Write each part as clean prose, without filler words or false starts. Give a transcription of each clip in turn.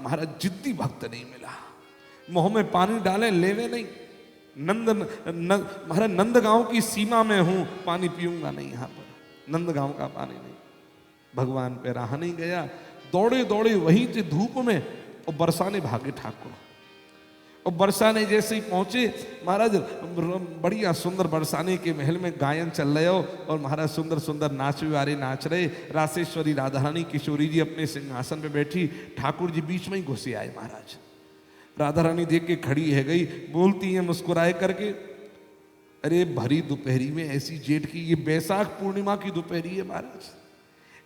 महाराज जिद्दी भक्त नहीं मिला, मुंह में पानी डाले लेवे नहीं। महाराज नंदगांव की सीमा में हूं, पानी पीऊंगा नहीं, यहां पर नंदगांव का पानी नहीं। भगवान पे रहा नहीं गया, दौड़े दौड़े वहीं से धूप में और बरसाने भागे ठाकुर। और बरसाने जैसे ही पहुंचे महाराज, बढ़िया सुंदर बरसाने के महल में गायन चल रहे हो और महाराज सुंदर सुंदर नाचने वाले नाच रहे। रासेश्वरी राधा रानी किशोरी जी अपने सिंहासन पे बैठी, ठाकुर जी बीच में ही घुसे आए। महाराज राधा रानी देख के खड़ी है गई, बोलती है मुस्कुराए करके, अरे भरी दोपहरी में ऐसी जेठ की, ये बैसाख पूर्णिमा की दोपहरी है महाराज,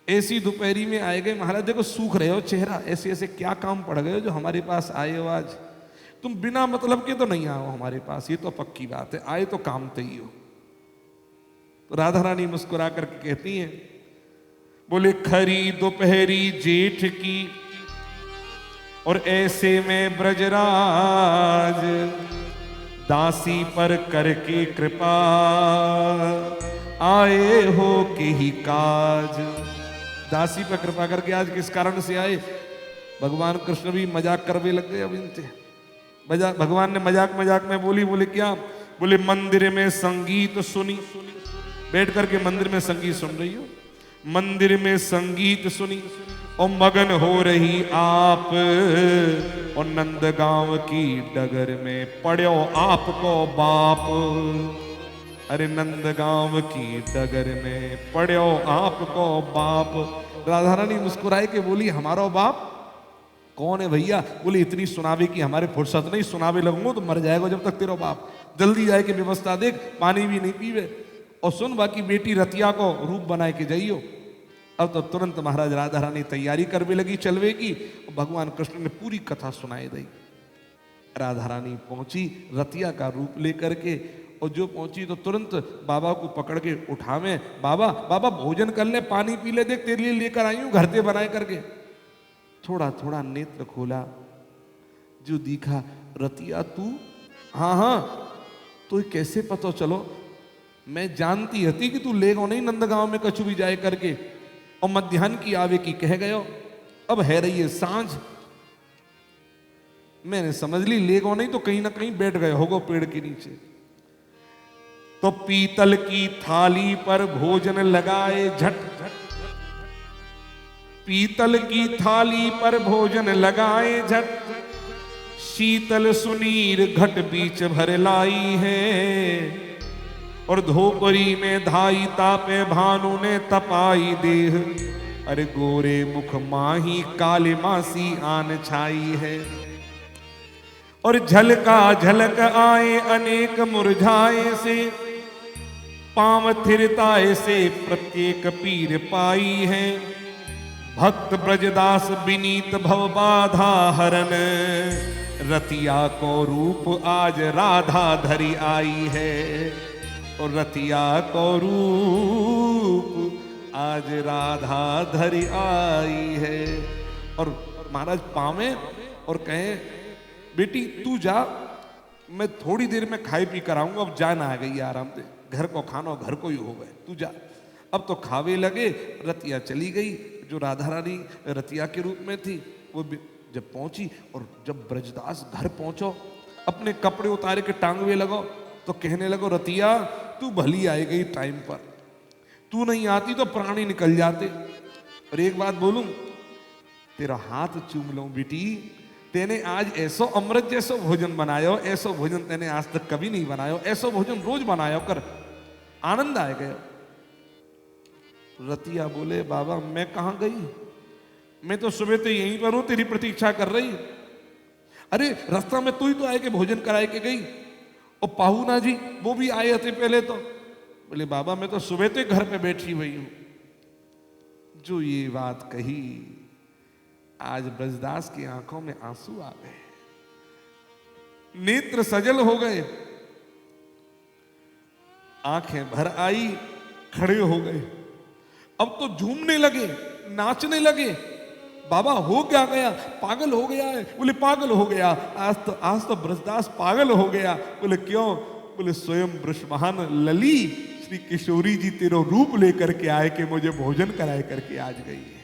ऐसी दोपहरी में आए गए। महाराज देखो सूख रहे हो चेहरा, ऐसे ऐसे क्या काम पड़ गए जो हमारे पास आए हो आज? तुम बिना मतलब के तो नहीं आओ हमारे पास, ये तो पक्की बात है, आए तो काम ते ही हो। तो राधा रानी मुस्कुरा करके कहती हैं, बोले खरी दोपहरी जेठ की और ऐसे में ब्रजराज, दासी पर करके कृपा आए हो के ही काज। दासी पर कृपा करके आज किस कारण से आए? भगवान कृष्ण भी मजाक करने लग गए अब इनसे। भगवान ने मजाक मजाक में बोले क्या? बोले मंदिर में संगीत सुनी, बैठ करके मंदिर में संगीत सुन रही हो, मंदिर में संगीत सुनी और मगन हो रही आप, और नंदगांव की डगर में पड़ो आपको बाप। अरे नंदगांव की डगर में पड़ो आपको बाप। राधा रानी मुस्कुराए के बोली, हमारा बाप कौन है भैया? बोले इतनी सुनावे की हमारे फुर्सत नहीं, सुनावे लगूंगा तो मर जाएगा जब तक तेरा बाप। जल्दी जाए के व्यवस्था देख, पानी भी नहीं पीवे, और सुन बाकी बेटी रतिया को रूप बनाए के जाइयो। अब तो तुरंत महाराज राधा रानी तैयारी करने लगी चलवे की, और भगवान कृष्ण ने पूरी कथा सुनाई दी। राधा रानी पहुंची रतिया का रूप लेकर के, और जो पहुंची तो तुरंत बाबा को पकड़ के उठावे, बाबा बाबा भोजन कर ले, पानी पी ले, देख तेरे लिए लेकर आई हूं घर पे बनाए करके। थोड़ा थोड़ा नेत्र खोला, जो दिखा रतिया तू? हाँ हाँ, तो कैसे पता चलो? मैं जानती हती कि तू ले गो नहीं नंदगांव में कछु भी जाए करके, और मध्याह्न की आवे की कह गयो, अब है रही है सांझ, मैंने समझ ली ले गो नहीं तो कहीं ना कहीं बैठ गए होगो पेड़ के नीचे। तो पीतल की थाली पर भोजन लगाए झट, पीतल की थाली पर भोजन लगाए झट, शीतल सुनीर घट बीच भर लाई है, और धोपरी में धाई तापे भानु ने तपाई देह, अरे गोरे मुख माही काले मासी आन छाई है, और झलका झलक आए अनेक मुरझाए से, पांव थिरताए से प्रत्येक पीर पाई है, भक्त ब्रजदास विनीत भव बाधा हरन, रतिया को रूप आज राधा धरी आई है, और रतिया को रूप आज राधा धरी आई है। और महाराज पावे और कहे, बेटी तू जा, मैं थोड़ी देर में खाई पी कर आऊंगा, अब जाना आ गई आराम से, घर को खाना घर को ही हो गए, तू जा। अब तो खावे लगे, रतिया चली गई, जो राधा रानी रतिया के रूप में थी वो जब पहुंची, और जब ब्रजदास घर पहुंचो, अपने कपड़े उतारे के टांगवे लगो, तो कहने लगो रतिया तू भली आई गई टाइम पर, तू नहीं आती तो प्राणी निकल जाते। और एक बात बोलूं, तेरा हाथ चूम लूं बेटी, तेने आज ऐसो अमृत जैसो भोजन बनायो, ऐसो भोजन तेने आज तक कभी नहीं बनायो, ऐसो भोजन रोज बनायो कर, आनंद आए गए। रतिया बोले, बाबा मैं कहां गई, मैं तो सुबह तो यहीं पर हूं, तेरी प्रतीक्षा कर रही। अरे रास्ता में तू ही तो आए के भोजन कराए के गई, और पाहुना जी वो भी आए थे पहले तो। बोले बाबा मैं तो सुबह तो घर पे बैठी हुई हूं। जो ये बात कही, आज ब्रजदास की आंखों में आंसू आ गए, नेत्र सजल हो गए, आंखें भर आई, खड़े हो गए, अब तो झूमने लगे, नाचने लगे। बाबा हो क्या गया, पागल हो गया है? बोले पागल हो गया, आज तो ब्रजदास पागल हो गया। बोले क्यों? बोले स्वयं ब्रजमहान लली श्री किशोरी जी तेरो रूप लेकर के आए कि मुझे भोजन कराए करके आज गई है।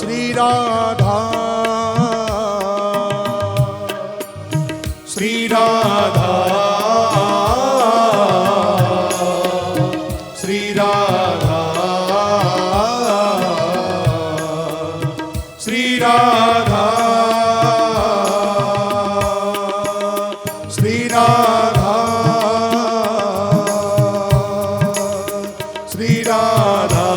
श्री राधा श्री राधा श्री राधा श्री राधा श्री राधा श्री राधा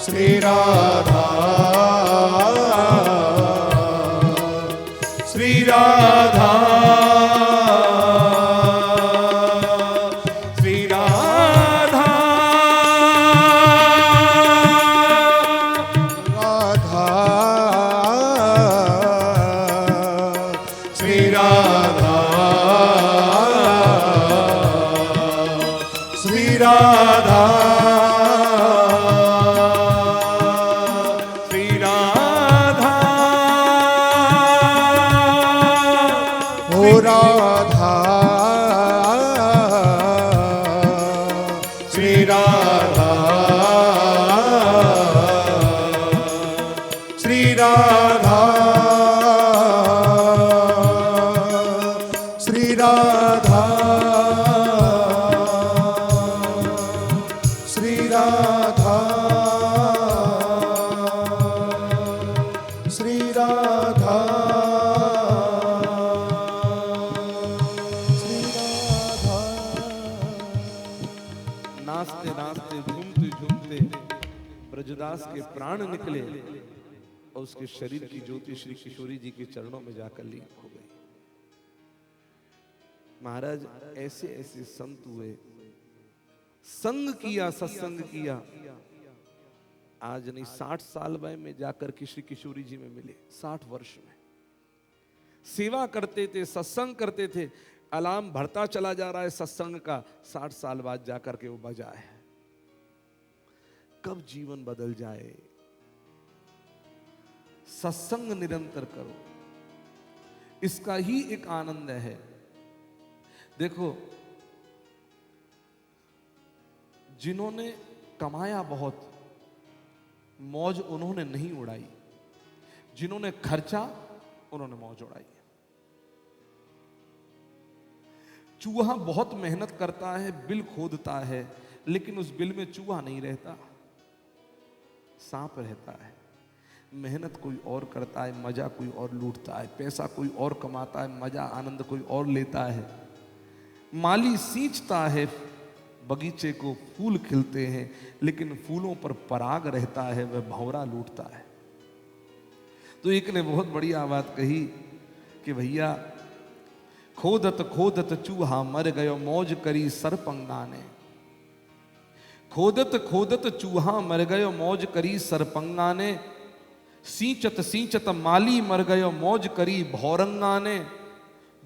श्री राधा श्री राधा श्री राधा राधा श्री राधा श्री राधा श्री राधा ओ राधा श्री राधा श्री राधा श्री राधा श्री राधा श्री राधा श्री राधा नाचते नाचते झूमते झूमते ब्रजदास के प्राण निकले और उसके शरीर की ज्योति श्री किशोरी जी के चरणों में जाकर लीन हो गई। महाराज ऐसे ऐसे संत हुए, संग किया, सत्संग किया। आज नहीं 60 साल में जाकर के श्री किशोरी जी में मिले। 60 वर्ष में सेवा करते थे, सत्संग करते थे, अलार्म भरता चला जा रहा है सत्संग का। 60 साल बाद जाकर के वो बजा है। कब जीवन बदल जाए। सत्संग निरंतर करो, इसका ही एक आनंद है। देखो, जिन्होंने कमाया बहुत, मौज उन्होंने नहीं उड़ाई। जिन्होंने खर्चा, उन्होंने मौज उड़ाई। चूहा बहुत मेहनत करता है, बिल खोदता है, लेकिन उस बिल में चूहा नहीं रहता, सांप रहता है। मेहनत कोई और करता है, मजा कोई और लूटता है। पैसा कोई और कमाता है, मजा आनंद कोई और लेता है। माली सींचता है बगीचे को, फूल खिलते हैं, लेकिन फूलों पर पराग रहता है, वह भंवरा लूटता है। तो एक ने बहुत बढ़िया बात कही कि भैया, खोदत खोदत चूहा मर गयो, मौज करी सरपंगा ने। खोदत खोदत चूहा मर गयो, मौज करी सरपंगा ने। सींचत सींचत माली मर गयो, मौज करी भौरंगा ने।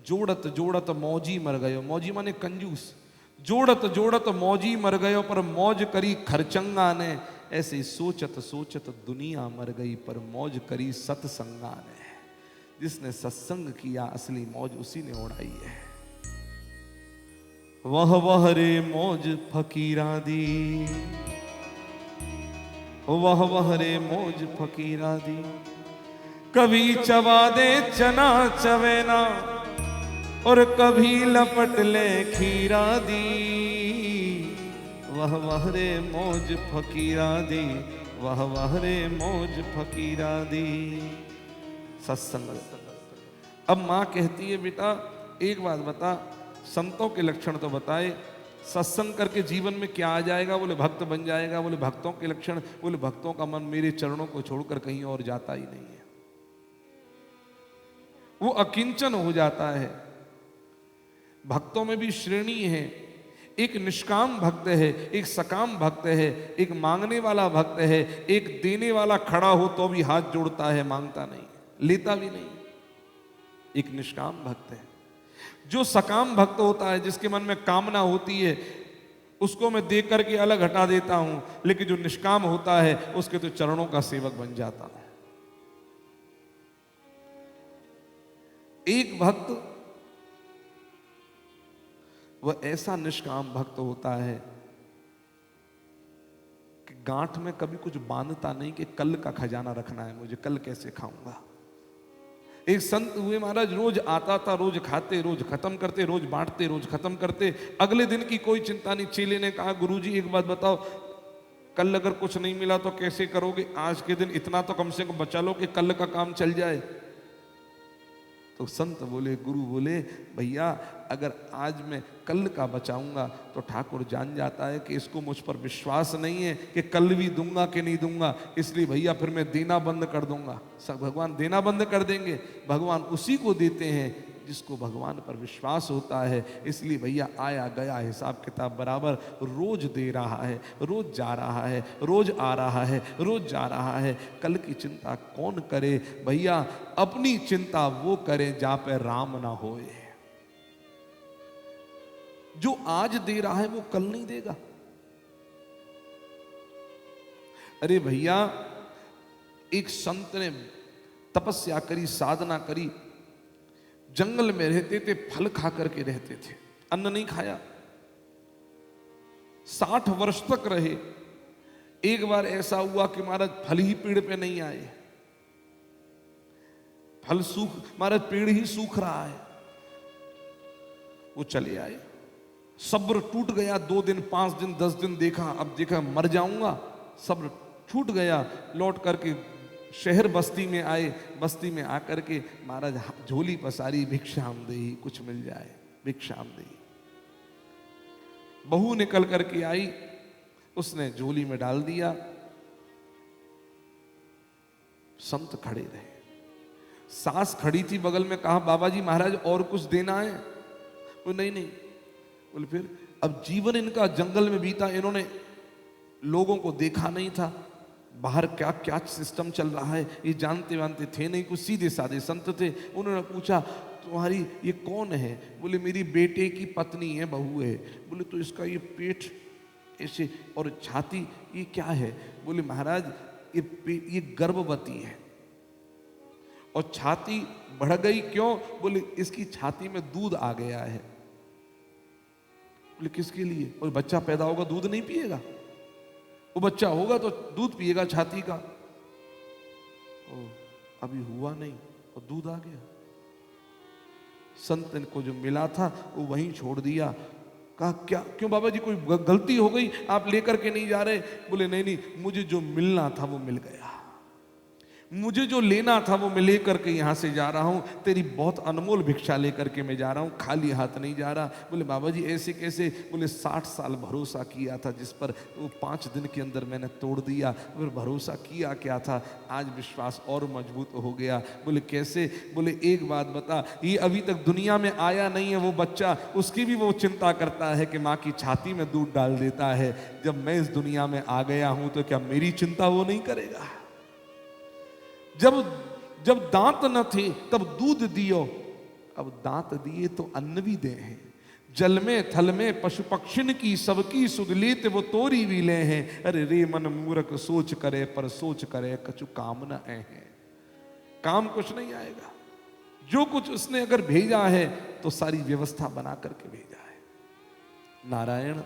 जोड़त जोड़त मौजी मर गयो, मौजी माने कंजूस। जोड़त जोड़त मौजी मर गयो, पर मौज करी खर्चंगा ने। ऐसे सोचत सोचत दुनिया मर गई, पर मौज करी सत्संगा ने। जिसने सत्संग किया, असली मौज उसी ने उड़ाई है। वह रे मौज फकीरा दी, वह रे मौज फकीरा दी। कभी चबा दे चना चवेना, और कभी लपट ले खीरा दी। वह रे मौज फकीरा दी, वह रे मौज फकीरा दी। सत्संग। अब माँ कहती है, बेटा एक बात बता, संतों के लक्षण तो बताए, सत्संग करके जीवन में क्या आ जाएगा? बोले भक्त बन जाएगा। बोले भक्तों के लक्षण, बोले भक्तों का मन मेरे चरणों को छोड़कर कहीं और जाता ही नहीं है, वो अकिंचन हो जाता है। भक्तों में भी श्रेणी है, एक निष्काम भक्त है, एक सकाम भक्त है, एक मांगने वाला भक्त है, एक देने वाला खड़ा हो तो भी हाथ जोड़ता है, मांगता नहीं, लेता भी नहीं। एक निष्काम भक्त है। जो सकाम भक्त होता है, जिसके मन में कामना होती है, उसको मैं देख करके अलग हटा देता हूं, लेकिन जो निष्काम होता है उसके तो चरणों का सेवक बन जाता हूं। एक भक्त वह ऐसा निष्काम भक्त होता है कि गांठ में कभी कुछ बांधता नहीं कि कल का खजाना रखना है मुझे, कल कैसे खाऊंगा। एक संत हुए महाराज, रोज आता था, रोज खाते, रोज खत्म करते, रोज बांटते, रोज खत्म करते, अगले दिन की कोई चिंता नहीं। चेले ने कहा गुरुजी एक बात बताओ, कल अगर कुछ नहीं मिला तो कैसे करोगे? आज के दिन इतना तो कम से कम बचा लो कि कल का काम चल जाए। तो संत बोले, गुरु बोले, भैया अगर आज मैं कल का बचाऊंगा तो ठाकुर जान जाता है कि इसको मुझ पर विश्वास नहीं है कि कल भी दूंगा कि नहीं दूंगा, इसलिए भैया फिर मैं देना बंद कर दूंगा। सब भगवान देना बंद कर देंगे? भगवान उसी को देते हैं जिसको भगवान पर विश्वास होता है। इसलिए भैया आया गया हिसाब किताब बराबर, रोज दे रहा है, रोज जा रहा है, रोज आ रहा है, रोज जा रहा है। कल की चिंता कौन करे भैया? अपनी चिंता वो करे जहां पे राम ना होए। जो आज दे रहा है वो कल नहीं देगा। अरे भैया एक संत ने तपस्या करी, साधना करी, जंगल में रहते थे, फल खा करके रहते थे, अन्न नहीं खाया, 60 वर्ष तक रहे। एक बार ऐसा हुआ कि महाराज फल ही पेड़ पे नहीं आए, फल सूख, महाराज पेड़ ही सूख रहा है। वो चले आए, सब्र टूट गया। 2 दिन, 5 दिन, 10 दिन देखा, अब देखा मर जाऊंगा, सब्र छूट गया। लौट करके शहर बस्ती में आए। बस्ती में आकर के महाराज झोली पसारी, भिक्षाम देही, कुछ मिल जाए, भिक्षाम देही। बहू निकल करके आई, उसने झोली में डाल दिया। संत खड़े रहे, सास खड़ी थी बगल में, कहा बाबा जी महाराज और कुछ देना है? वो नहीं नहीं। बोले फिर? अब जीवन इनका जंगल में बीता, इन्होंने लोगों को देखा नहीं था, बाहर क्या क्या सिस्टम चल रहा है ये जानते वानते थे नहीं, कुछ सीधे साधे संत थे। उन्होंने पूछा तुम्हारी ये कौन है? बोले मेरी बेटे की पत्नी है, बहू है। बोले तो इसका ये पेट ऐसे और छाती ये क्या है? बोले महाराज ये गर्भवती है और छाती बढ़ गई। क्यों? बोले इसकी छाती में दूध आ गया है। बोले किसके लिए? और बच्चा पैदा होगा दूध नहीं पिएगा? वो बच्चा होगा तो दूध पिएगा छाती का। ओ, अभी हुआ नहीं और दूध आ गया। संत को जो मिला था वो वहीं छोड़ दिया। कहा क्या, क्यों बाबा जी कोई गलती हो गई, आप लेकर के नहीं जा रहे? बोले नहीं नहीं, मुझे जो मिलना था वो मिल गया, मुझे जो लेना था वो मैं लेकर के यहां से जा रहा हूं। तेरी बहुत अनमोल भिक्षा लेकर के मैं जा रहा हूं, खाली हाथ नहीं जा रहा। बोले बाबा जी ऐसे कैसे? बोले 60 साल भरोसा किया था जिस पर, वो 5 दिन के अंदर मैंने तोड़ दिया। फिर भरोसा किया क्या था, आज विश्वास और मजबूत हो गया। बोले कैसे? बोले एक बात बता, ये अभी तक दुनिया में आया नहीं है वो बच्चा, उसकी भी वो चिंता करता है कि माँ की छाती में दूध डाल देता है। जब मैं इस दुनिया में आ गया हूं तो क्या मेरी चिंता वो नहीं करेगा? जब दांत न थे तब दूध दियो, अब दांत दिए तो अन्न भी दे हैं। जल में थल में पशु पक्षिन की सबकी सुध लेते वो तोरी भी ले हैं। अरे रे मन मूर्ख सोच करे पर सोच करे कछु काम न है। काम कुछ नहीं आएगा। जो कुछ उसने अगर भेजा है तो सारी व्यवस्था बना करके भेजा है। नारायण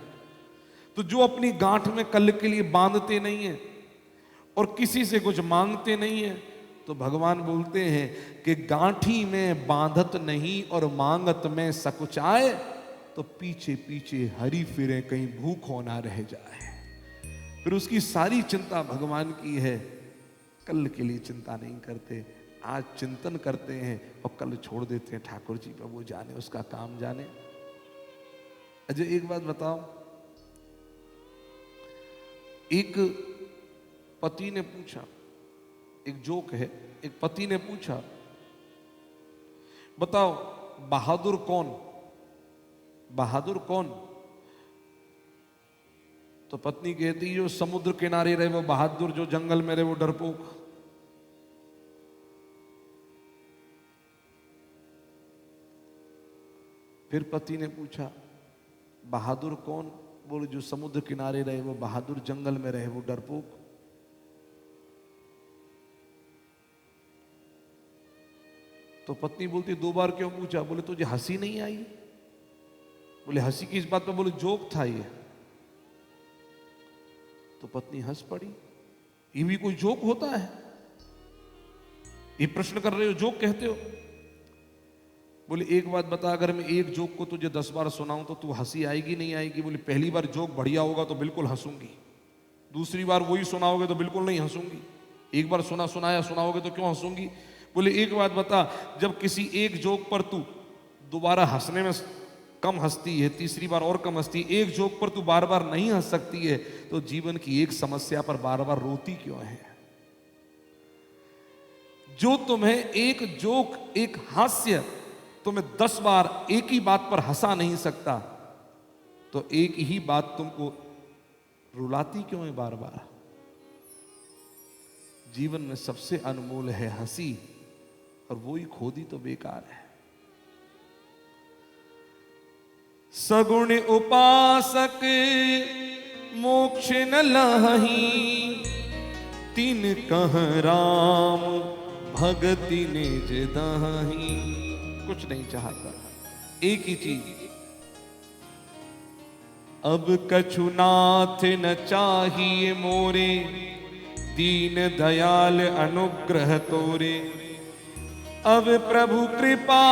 तो जो अपनी गांठ में कल के लिए बांधते नहीं है और किसी से कुछ मांगते नहीं है, तो भगवान बोलते हैं कि गांठी में बांधत नहीं और मांगत में सकुचाए, तो पीछे पीछे हरी फिरे कहीं भूखों ना रह जाए। फिर उसकी सारी चिंता भगवान की है, कल के लिए चिंता नहीं करते, आज चिंतन करते हैं और कल छोड़ देते हैं ठाकुर जी पर, वो जाने उसका काम जाने। अजय एक बात बताओ, एक पति ने पूछा, एक जोक है, एक पति ने पूछा बताओ बहादुर कौन? बहादुर कौन? तो पत्नी कहती जो समुद्र किनारे रहे वो बहादुर, जो जंगल में रहे वो डरपोक। फिर पति ने पूछा बहादुर कौन? बोले जो समुद्र किनारे रहे वो बहादुर, जंगल में रहे वो डरपोक। तो पत्नी बोलती 2 बार क्यों पूछा? बोले तुझे हंसी नहीं आई? बोले हंसी की इस बात पर? बोले जोक था ये। तो पत्नी हंस पड़ी, ये भी कोई जोक होता है? ये प्रश्न कर रहे हो, जोक कहते हो? बोले एक बात बता, अगर मैं एक जोक को तुझे 10 बार सुनाऊं तो तू हंसी आएगी नहीं आएगी? बोले पहली बार जोक बढ़िया होगा तो बिल्कुल हंसूंगी, दूसरी बार वही सुनाओगे तो बिल्कुल नहीं हंसूंगी, एक बार सुनाया सुनाओगे तो क्यों हंसूंगी? बोले एक बात बता, जब किसी एक जोक पर तू दोबारा हंसने में कम हंसती है, तीसरी बार और कम हंसती है, एक जोक पर तू बार बार नहीं हंस सकती है, तो जीवन की एक समस्या पर बार बार रोती क्यों है? जो तुम्हें एक जोक, एक हास्य तुम्हें 10 बार एक ही बात पर हंसा नहीं सकता, तो एक ही बात तुमको रुलाती क्यों है बार बार? जीवन में सबसे अनमोल है हंसी, और वो ही खो दी तो बेकार है। सगुण उपासक मोक्ष न लहि, तीन कह राम भगति निज दहि। कुछ नहीं चाहता, एक ही चीज, अब कछु नाथ न चाहिए मोरे, दीन दयाल अनुग्रह तोरे। अब प्रभु कृपा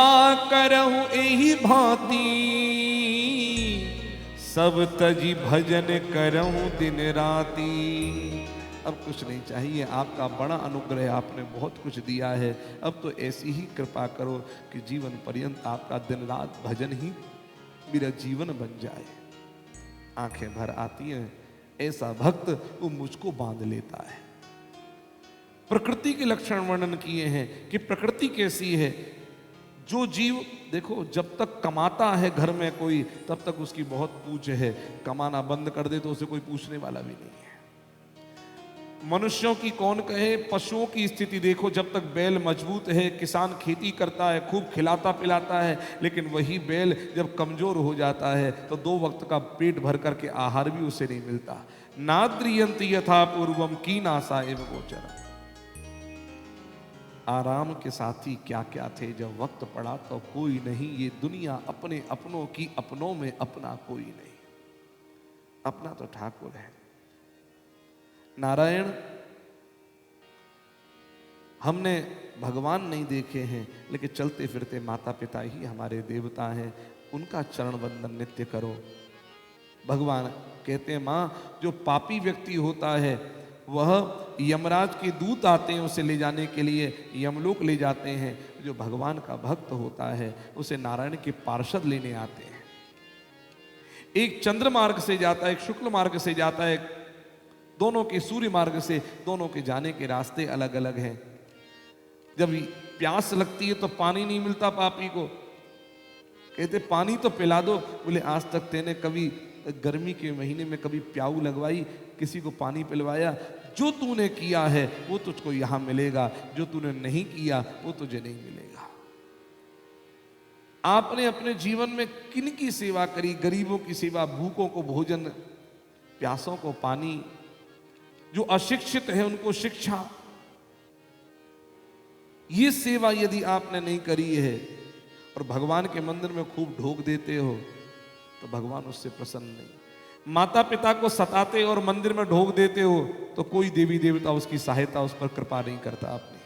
करहु एहि भांति, सब तजी भजन करहु दिन राती। अब कुछ नहीं चाहिए, आपका बड़ा अनुग्रह है, आपने बहुत कुछ दिया है, अब तो ऐसी ही कृपा करो कि जीवन पर्यंत आपका दिन रात भजन ही मेरा जीवन बन जाए। आंखें भर आती हैं, ऐसा भक्त वो मुझको बांध लेता है। प्रकृति के लक्षण वर्णन किए हैं कि प्रकृति कैसी है। जो जीव देखो जब तक कमाता है घर में कोई, तब तक उसकी बहुत पूछ है, कमाना बंद कर दे तो उसे कोई पूछने वाला भी नहीं है। मनुष्यों की कौन कहे, पशुओं की स्थिति देखो, जब तक बैल मजबूत है, किसान खेती करता है, खूब खिलाता पिलाता है, लेकिन वही बैल जब कमजोर हो जाता है तो 2 वक्त का पेट भर करके आहार भी उसे नहीं मिलता। नाद्रियंति यथा पूर्वम कीनासा एव गोचरम। आराम के साथी क्या क्या थे, जब वक्त पड़ा तो कोई नहीं। ये दुनिया अपने अपनों की, अपनों में अपना कोई नहीं, अपना तो ठाकुर है। नारायण हमने भगवान नहीं देखे हैं, लेकिन चलते फिरते माता पिता ही हमारे देवता हैं, उनका चरण वंदन नित्य करो। भगवान कहते हैं, माँ जो पापी व्यक्ति होता है वह यमराज के दूत आते हैं उसे ले जाने के लिए, यमलोक ले जाते हैं। जो भगवान का भक्त होता है उसे नारायण के पार्षद लेने आते हैं। एक चंद्र मार्ग से जाता है, एक शुक्ल मार्ग से जाता है, दोनों के सूर्य मार्ग से, दोनों के जाने के रास्ते अलग अलग हैं। जब प्यास लगती है तो पानी नहीं मिलता पापी को, कहते पानी तो पिला दो। बोले आज तक तेने कभी गर्मी के महीने में कभी प्याऊ लगवाई, किसी को पानी पिलवाया? जो तूने किया है वो तुझको यहां मिलेगा, जो तूने नहीं किया वो तुझे नहीं मिलेगा। आपने अपने जीवन में किन की सेवा करी? गरीबों की सेवा, भूखों को भोजन, प्यासों को पानी, जो अशिक्षित है उनको शिक्षा। ये सेवा यदि आपने नहीं करी है और भगवान के मंदिर में खूब ढोक देते हो तो भगवान उससे प्रसन्न नहीं। माता पिता को सताते और मंदिर में ढोक देते हो तो कोई देवी देवता उसकी सहायता, उस पर कृपा नहीं करता। आपने